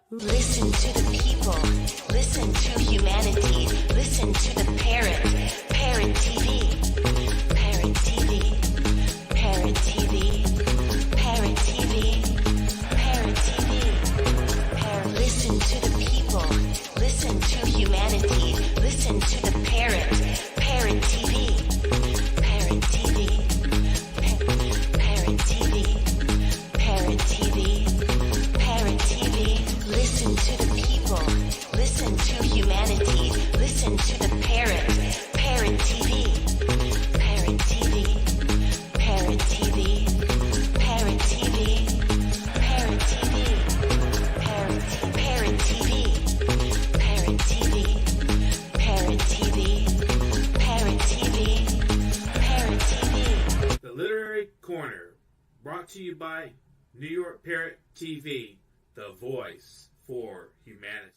Listen to the people. Listen to humanity. Listen to the parrot. Parrot TV. Parrot TV. Parrot TV. Parrot TV. Parrot TV. Parrot. Listen to the people. Listen to humanity. Listen to the parrot. Parrot TV. Parrot TV. Parrot TV. Parrot TV. Parrot TV. Listen to the people. Listen to humanity. Listen to the parrot. Parrot TV. Parrot TV. Parrot TV. Parrot TV. Parrot TV. Parrot TV. Parrot TV. Parrot TV. Parrot TV. Parrot TV. The Literary Corner, brought to you by New York Parrot TV, the voice for humanity.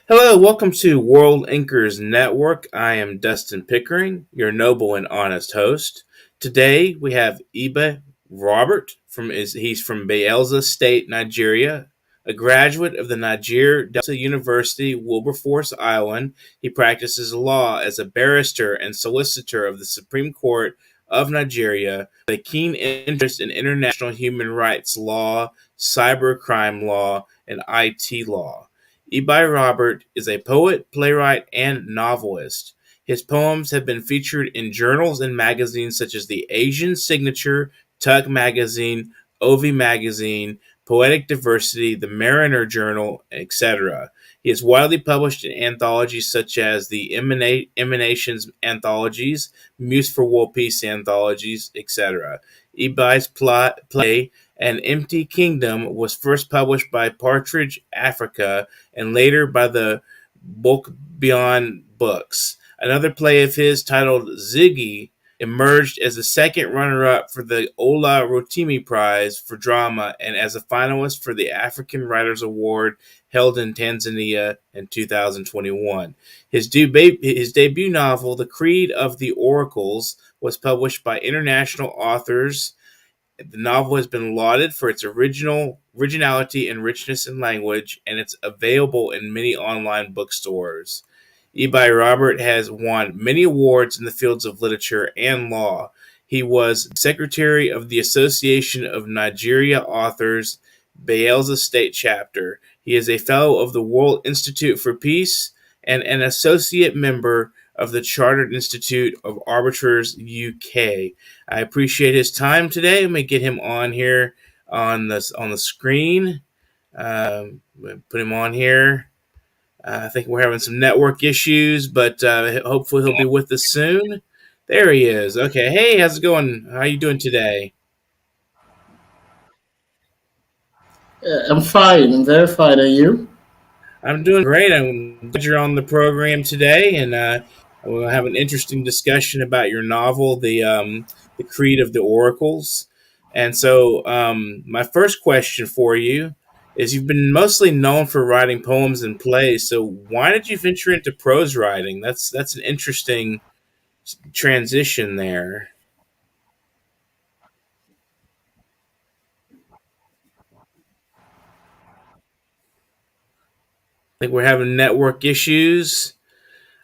Hello, welcome to World Inkers Network. I am Dustin Pickering, your noble and honest host. Today we have Ibe Robert. He's from Bayelsa State, Nigeria, a graduate of the Niger Delta University, Wilberforce Island. He practices law as a barrister and solicitor of the Supreme Court of Nigeria, with a keen interest in international human rights law, cybercrime law, and IT law. Ibe Robert is a poet, playwright, and novelist. His poems have been featured in journals and magazines such as the Asian Signature, Tug Magazine, Ovi Magazine, Poetic Diversity, the Mariner Journal, etc. He is widely published in anthologies such as the Emanations Anthologies, Muse for World Peace Anthologies, etc. Ibe's play, An Empty Kingdom, was first published by Partridge Africa and later by the Book Beyond Books. Another play of his, titled Ziggy, emerged as the second runner-up for the OLAWUYI Prize for Drama and as a finalist for the African Writers Award held in Tanzania in 2021. His debut novel, The Creed of the Oracles, was published by International Authors. The novel has been lauded for its originality and richness in language, and it's available in many online bookstores. Ibe Robert has won many awards in the fields of literature and law. He was secretary of the Association of Nigeria Authors, Bayelsa State Chapter. He is a fellow of the World Institute for Peace and an associate member of the Chartered Institute of Arbiters UK. I appreciate his time today. Let me get him on here on the screen. Put him on here. I think we're having some network issues, but hopefully he'll be with us soon. There he is. Okay. Hey, how's it going? How are you doing today? I'm fine. I'm very fine. And you? I'm doing great. I'm glad you're on the program today, and we'll have an interesting discussion about your novel, The Creed of the Oracles. And so my first question for you is, you've been mostly known for writing poems and plays, so why did you venture into prose writing? That's an interesting transition there. I think we're having network issues.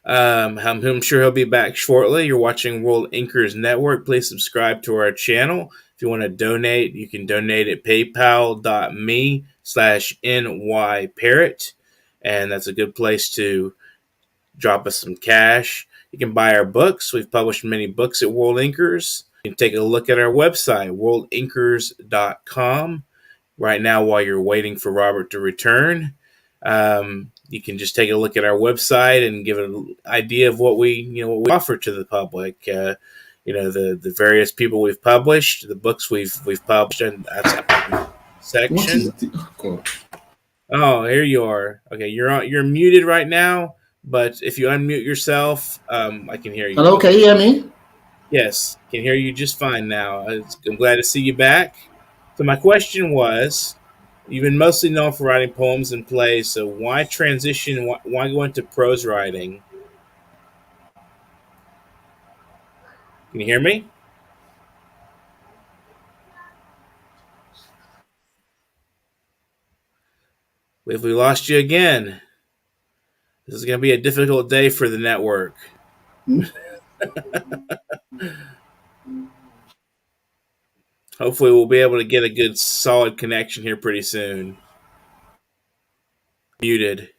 I'm sure he'll be back shortly. You're watching World Inkers Network. Please subscribe to our channel. If you want to donate, you can donate at paypal.me/nyparrot. And that's a good place to drop us some cash. You can buy our books. We've published many books at World Inkers. You can take a look at our website, worldinkers.com. Right now, while you're waiting for Robert to return, you can just take a look at our website and give an idea of what we offer to the public. The various people we've published, the books we've published, and that's a section. Oh, here you are. Okay, you're muted right now, but if you unmute yourself, I can hear you. Hello, can you hear me? Yes, can hear you just fine now. I'm glad to see you back. So my question was, you've been mostly known for writing poems and plays, so why transition? Why go into prose writing? Can you hear me? If we lost you again, this is going to be a difficult day for the network. Hmm? Hopefully, we'll be able to get a good, solid connection here pretty soon. Muted.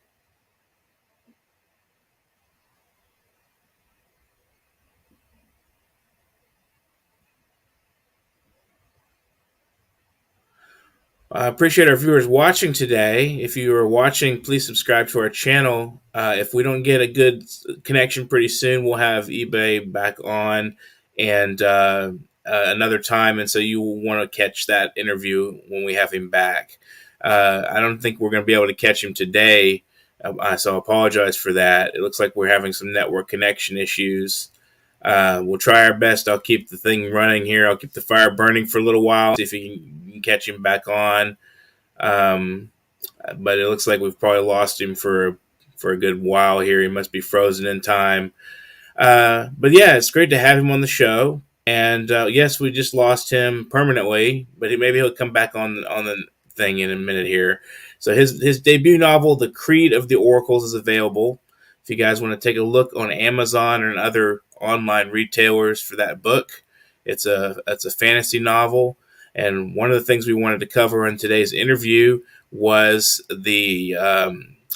I appreciate our viewers watching today. If you are watching, please subscribe to our channel. If we don't get a good connection pretty soon, we'll have eBay back on and another time, and so you will want to catch that interview when we have him back. I don't think we're going to be able to catch him today, so I apologize for that. It looks like we're having some network connection issues. We'll try our best. I'll keep the thing running here. I'll keep the fire burning for a little while, see if we can catch him back on. But it looks like we've probably lost him for a good while here. He must be frozen in time. But yeah, it's great to have him on the show. And yes, we just lost him permanently, but maybe he'll come back on the thing in a minute here. So his debut novel, The Creed of the Oracles, is available. If you guys want to take a look on Amazon and other online retailers for that book, it's a fantasy novel. And one of the things we wanted to cover in today's interview was the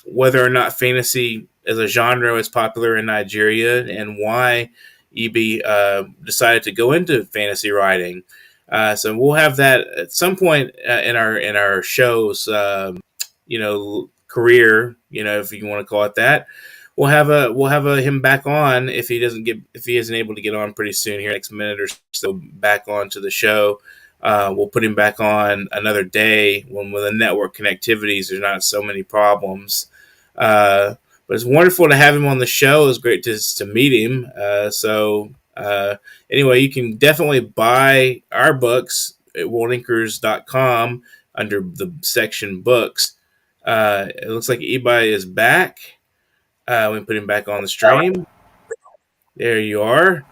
whether or not fantasy as a genre is popular in Nigeria and why EB decided to go into fantasy writing. So we'll have that at some point in our show's career, if you want to call it that. We'll have him back on if he isn't able to get on pretty soon here next minute or so back onto the show. We'll put him back on another day when with the network connectivities there's not so many problems. But it's wonderful to have him on the show. It was great to meet him. Anyway, you can definitely buy our books at worldinkers.com under the section books. It looks like eBay is back. We put him back on the stream. There you are.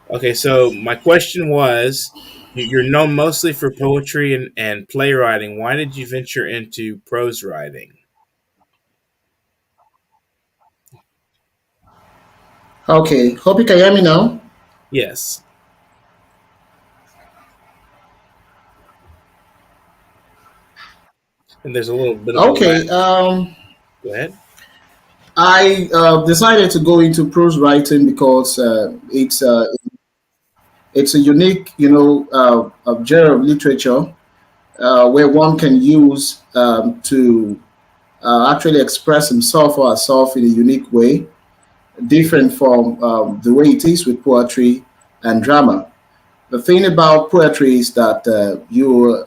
Okay, so my question was, you're known mostly for poetry and playwriting. Why did you venture into prose writing? Okay, hope you can hear me now. Yes. And there's a little bit of a lag. Okay, Go ahead. I decided to go into prose writing because it's a unique, genre of literature where one can use to actually express himself or herself in a unique way, different from the way it is with poetry and drama. The thing about poetry is that you're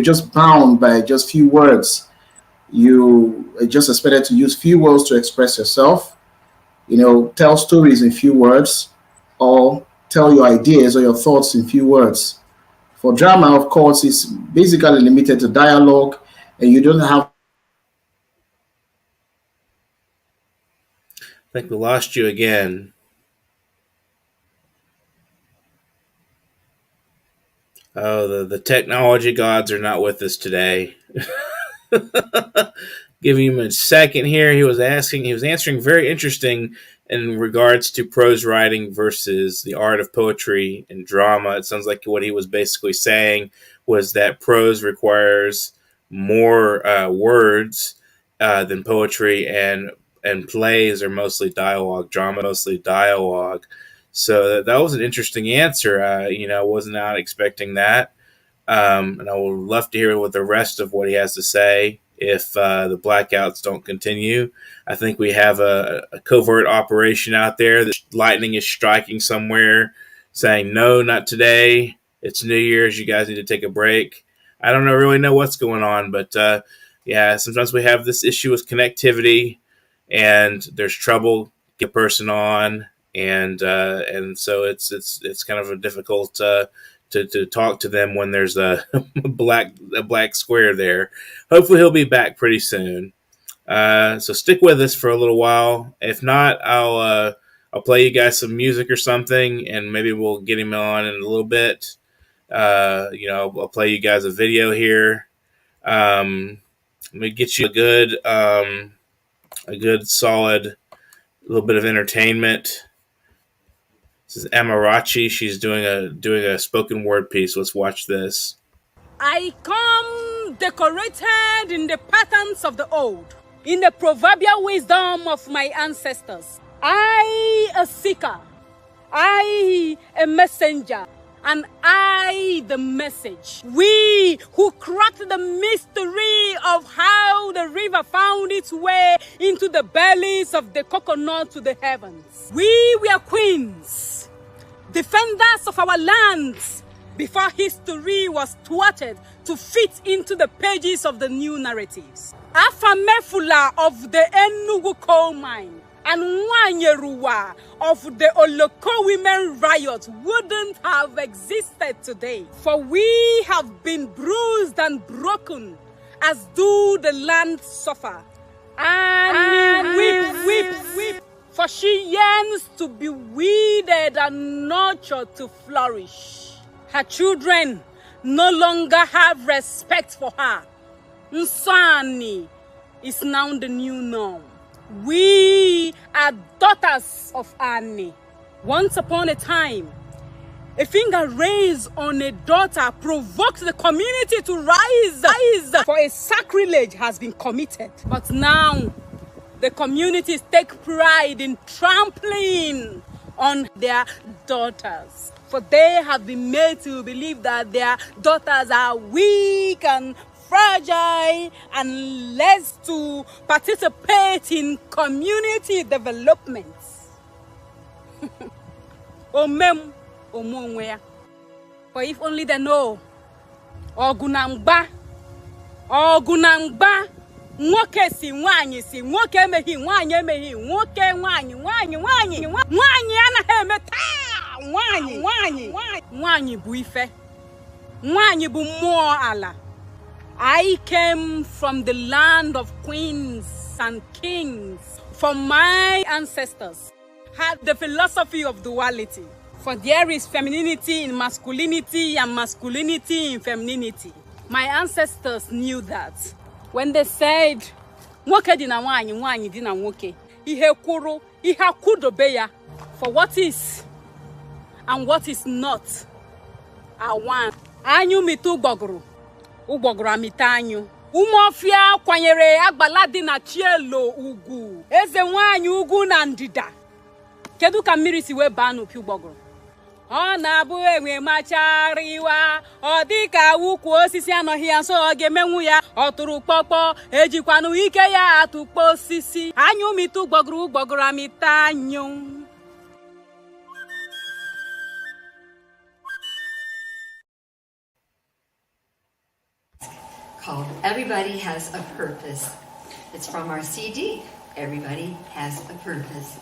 just bound by just few words. You are just expected to use few words to express yourself. Tell stories in few words, or tell your ideas or your thoughts in few words. For drama, of course, it's basically limited to dialogue, and you don't have. I think we lost you again. Oh, the technology gods are not with us today. Giving him a second here. He was answering very interesting in regards to prose writing versus the art of poetry and drama. It sounds like what he was basically saying was that prose requires more words than poetry, and plays are mostly dialogue, drama mostly dialogue. So that was an interesting answer. I was not expecting that. And I would love to hear what the rest of what he has to say if the blackouts don't continue. I think we have a covert operation out there that lightning is striking somewhere saying, no, not today. It's New Year's. You guys need to take a break. I don't really know what's going on, but yeah, sometimes we have this issue with connectivity and there's trouble get a person on. And so it's kind of a difficult to talk to them when there's a black square there. Hopefully he'll be back pretty soon. So stick with us for a little while. If not, I'll play you guys some music or something, and maybe we'll get him on in a little bit. I'll play you guys a video here. Let me get you a good solid little bit of entertainment. This is Amarachi. She's doing a spoken word piece. Let's watch this. I come decorated in the patterns of the old, in the proverbial wisdom of my ancestors. I, a seeker, I, a messenger, and I, the message. We who cracked the mystery of how the river found its way into the bellies of the coconut to the heavens. We were queens, defenders of our lands, before history was thwarted to fit into the pages of the new narratives. Afamefula of the Enugu coal mine and Wanyeruwa of the Oloko women riot wouldn't have existed today, for we have been bruised and broken, as do the land suffer. And weep, for she yearns to be weeded and nurtured to flourish. Her children no longer have respect for her. Nsani is now the new norm. We are daughters of Annie. Once upon a time, a finger raised on a daughter provoked the community to rise, for a sacrilege has been committed. But now, the communities take pride in trampling on their daughters, for they have been made to believe that their daughters are weak and fragile and less to participate in community development. Omem omonwea. For if only they know, Ogunangba, nwoke si nwoke emeghị nwaanyị emeghị nwoke nwaanyị anaghị eme taa nwaanyị bụ ife, nwaanyị bụ mmụọ ala. I came from the land of queens and kings, for my ancestors had the philosophy of duality, for there is femininity in masculinity and masculinity in femininity. My ancestors knew that. When they said, nwoke di na nwaanyị, nwaanyị di na nwoke, ihe kwuru, ihe akwudobe ya, for what is and what is not are one. Anyu mitu ugbogoro, ugbogoro amita anyu. Umofia kwanyere agbala di na chielo ugwu, eze nwaanyị ugwu na ndịda. Kedu ka mmiri si wee baa n'opi ugbogoro? Ọ na-abụ enwe machariwa, ọ dịka ukwu osisi anọghị ya nso, ọ ga-emenwu ya, ọ tụrụ kpọkpọ, ejikwanụ ike ya atụkpọ osisi. Anyụ mitu ugbogoro amita anyụ. Called Everybody Has a Purpose. It's from our CD, Everybody Has a Purpose.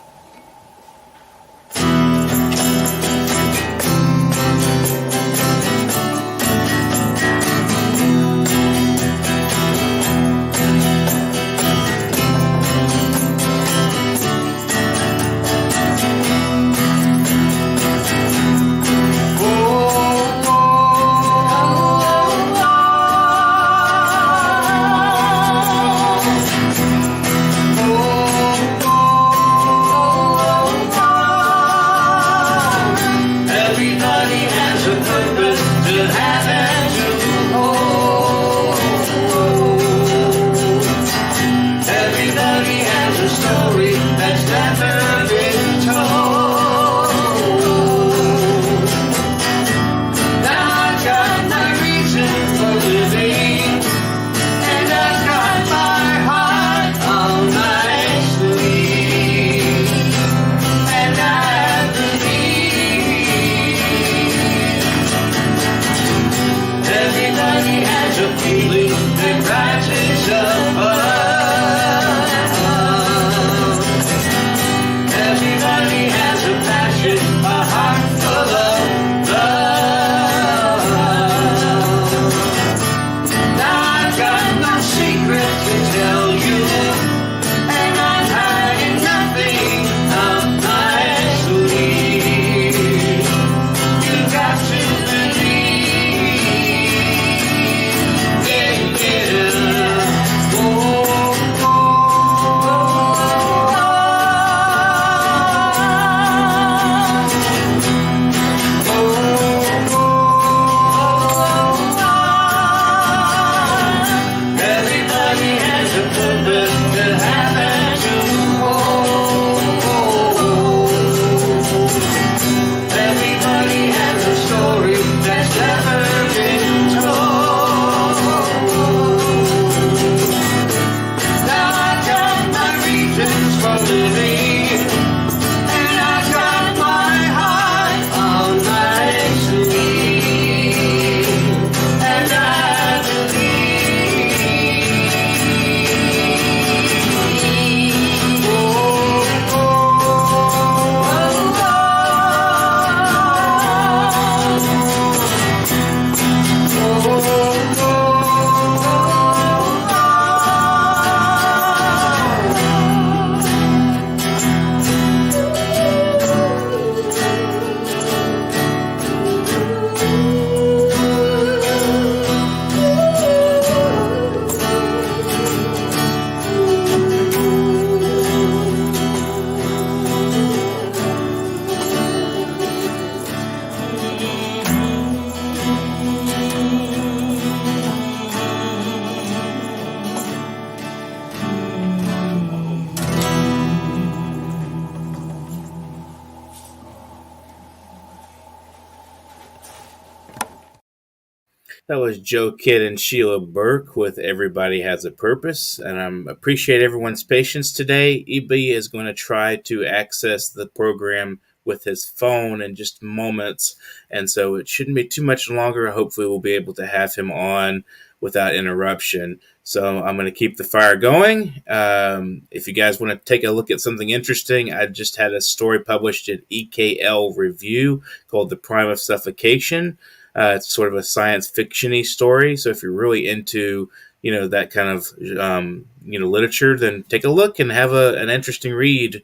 That was Joe Kidd and Sheila Burke with Everybody Has a Purpose. And I appreciate everyone's patience today. EB is going to try to access the program with his phone in just moments. And so it shouldn't be too much longer. Hopefully, we'll be able to have him on without interruption. So I'm going to keep the fire going. If you guys want to take a look at something interesting, I just had a story published at EKL Review called The Prime of Suffocation. It's sort of a science fiction-y story. So if you're really into, that kind of, literature, then take a look and have an interesting read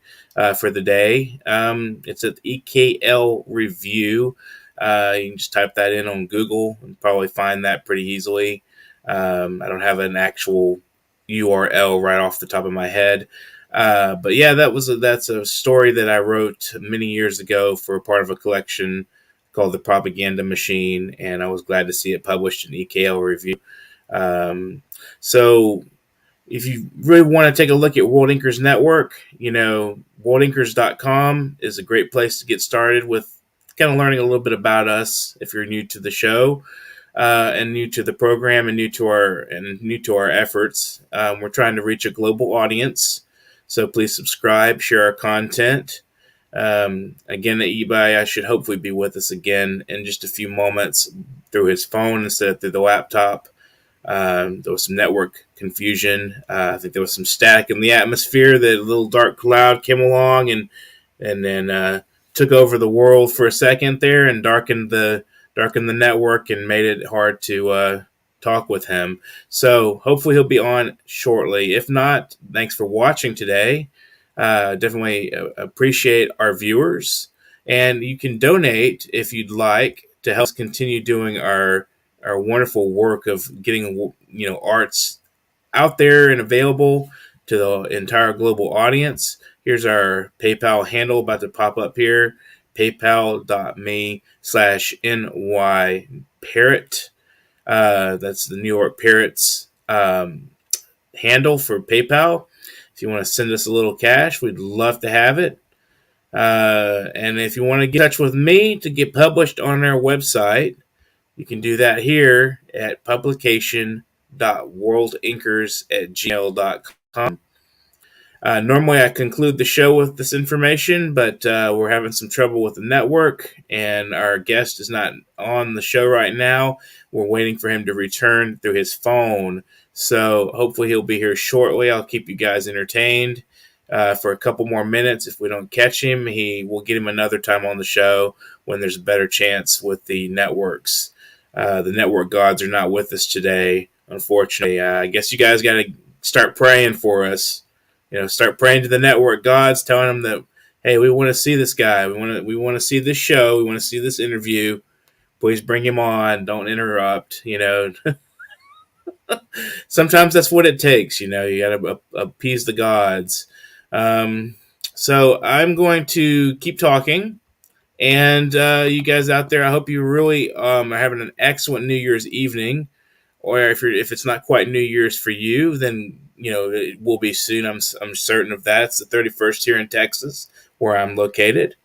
for the day. It's at EKL Review. You can just type that in on Google and probably find that pretty easily. I don't have an actual URL right off the top of my head. But yeah, that's a story that I wrote many years ago for a part of a collection called The Propaganda Machine, and I was glad to see it published in EKL Review. So if you really want to take a look at World Inkers Network, worldinkers.com is a great place to get started with kind of learning a little bit about us if you're new to the show. And new to the program and new to our efforts. We're trying to reach a global audience, so please subscribe, share our content. Again, Ibai should hopefully be with us again in just a few moments through his phone instead of through the laptop. There was some network confusion. I think there was some static in the atmosphere. That a little dark cloud came along and then took over the world for a second there and darkened the network and made it hard to talk with him. So hopefully he'll be on shortly. If not, thanks for watching today. Definitely appreciate our viewers. And you can donate if you'd like to help us continue doing our wonderful work of getting arts out there and available to the entire global audience. Here's our PayPal handle about to pop up here. PayPal.me/NY Parrot. That's the New York Parrots handle for PayPal. If you want to send us a little cash, we'd love to have it. And if you want to get in touch with me to get published on our website, you can do that here at publication.worldinkers@gmail.com. Normally, I conclude the show with this information, but we're having some trouble with the network, and our guest is not on the show right now. We're waiting for him to return through his phone, so hopefully he'll be here shortly. I'll keep you guys entertained for a couple more minutes. If we don't catch him, we'll get him another time on the show when there's a better chance with the networks. The network gods are not with us today, unfortunately. I guess you guys got to start praying for us. Start praying to the network gods, telling them that, hey, we want to see this guy. We want to see this show. We want to see this interview. Please bring him on. Don't interrupt. Sometimes that's what it takes. You got to appease the gods. So I'm going to keep talking. And you guys out there, I hope you really are having an excellent New Year's evening. Or if it's not quite New Year's for you, then it will be soon. I'm certain of that. It's the 31st here in Texas, where I'm located,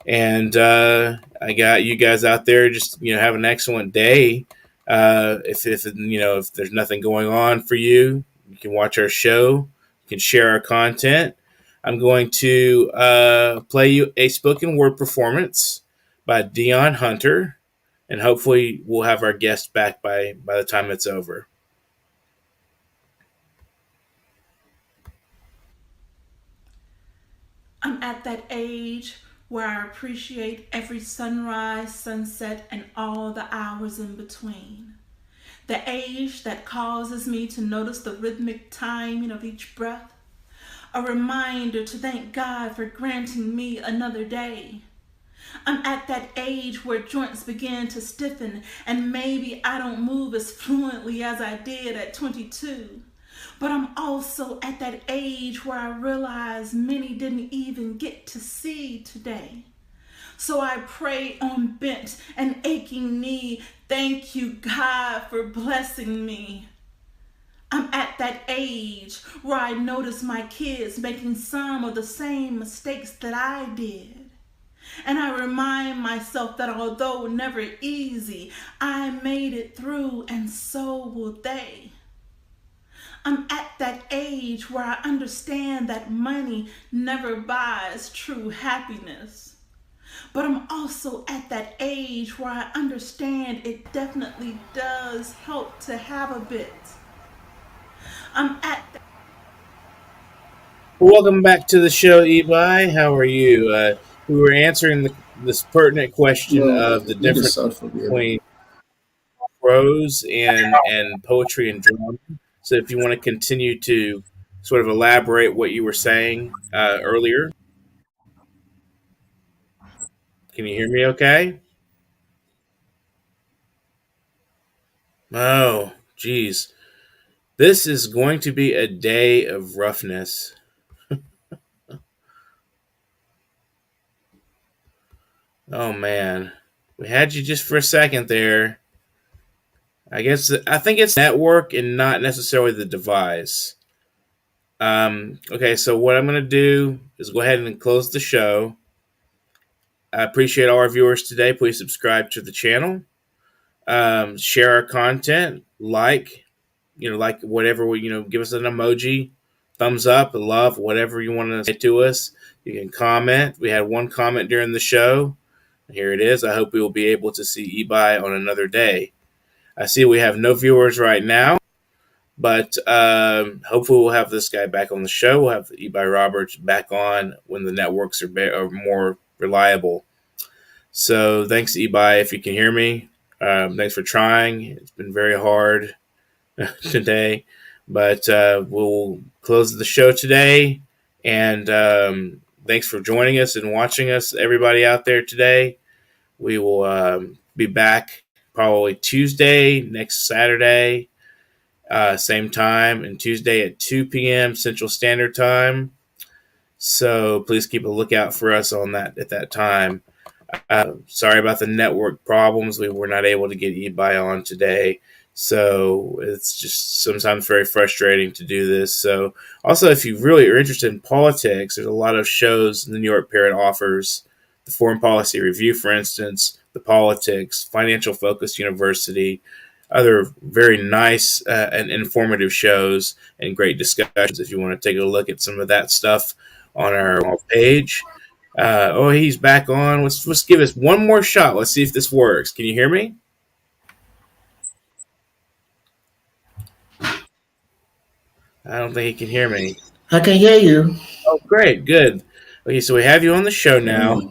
and I got you guys out there. Just have an excellent day. If there's nothing going on for you, you can watch our show. You can share our content. I'm going to play you a spoken word performance by Dion Hunter. And hopefully we'll have our guest back by the time it's over. I'm at that age where I appreciate every sunrise, sunset, and all the hours in between. The age that causes me to notice the rhythmic timing of each breath. A reminder to thank God for granting me another day. I'm at that age where joints begin to stiffen and maybe I don't move as fluently as I did at 22. But I'm also at that age where I realize many didn't even get to see today. So I pray on bent and aching knee, thank you God for blessing me. I'm at that age where I notice my kids making some of the same mistakes that I did. And I remind myself that although never easy, I made it through, and so will they. I'm at that age where I understand that money never buys true happiness. But I'm also at that age where I understand it definitely does help to have a bit. I'm at Welcome back to the show, Ebi. How are you? We were answering this pertinent question No, of the read the difference South for me. between prose and poetry and drama. So, if you want to continue to sort of elaborate what you were saying earlier, can you hear me? Okay. Oh, geez, this is going to be a day of roughness. Oh man, we had you just for a second there. I think it's network and not necessarily the device. Okay, so what I'm going to do is go ahead and close the show. I appreciate all our viewers today. Please subscribe to the channel, share our content, like whatever give us an emoji, thumbs up, a love, whatever you want to say to us. You can comment. We had one comment during the show. Here it is. I hope we will be able to see Ebi on another day. I see we have no viewers right now. But hopefully we'll have this guy back on the show. We'll have Ebi Roberts back on when the networks are more reliable. So thanks, Ebi, if you can hear me. Thanks for trying. It's been very hard today. But we'll close the show today. And thanks for joining us and watching us, everybody out there today. We will be back probably Tuesday, next Saturday. Same time, and Tuesday at 2 p.m. Central Standard Time. So please keep a lookout for us on that at that time. Sorry about the network problems. We were not able to get Ebi on today. So it's just sometimes very frustrating to do this. So also, if you really are interested in politics, there's a lot of shows the New York Parrot offers. The Foreign Policy Review, for instance, the Politics, Financial Focus University, other very nice and informative shows and great discussions. If you want to take a look at some of that stuff on our page. He's back on. Let's give us one more shot. Let's see if this works. Can you hear me? I don't think he can hear me. I can hear you. Oh, great. Good. Okay, so we have you on the show now.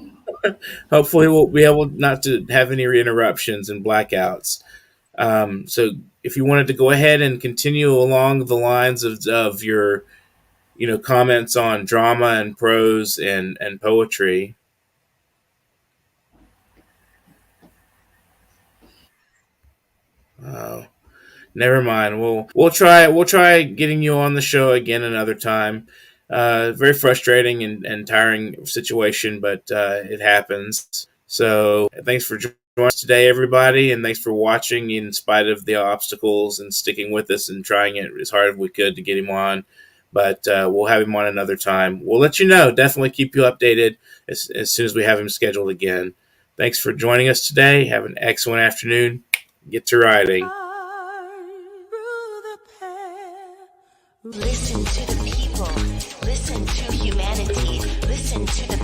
Hopefully we'll be able not to have any interruptions and blackouts. So if you wanted to go ahead and continue along the lines of your, comments on drama and prose and poetry. Oh, never mind. We'll try getting you on the show again another time. Very frustrating and tiring situation, but it happens. So thanks for joining us today, everybody, and thanks for watching in spite of the obstacles and sticking with us and trying it as hard as we could to get him on. But we'll have him on another time. We'll let you know. Definitely keep you updated as soon as we have him scheduled again. Thanks for joining us today. Have an excellent afternoon. Get to writing. Listen to the people. Listen to humanity. Listen to the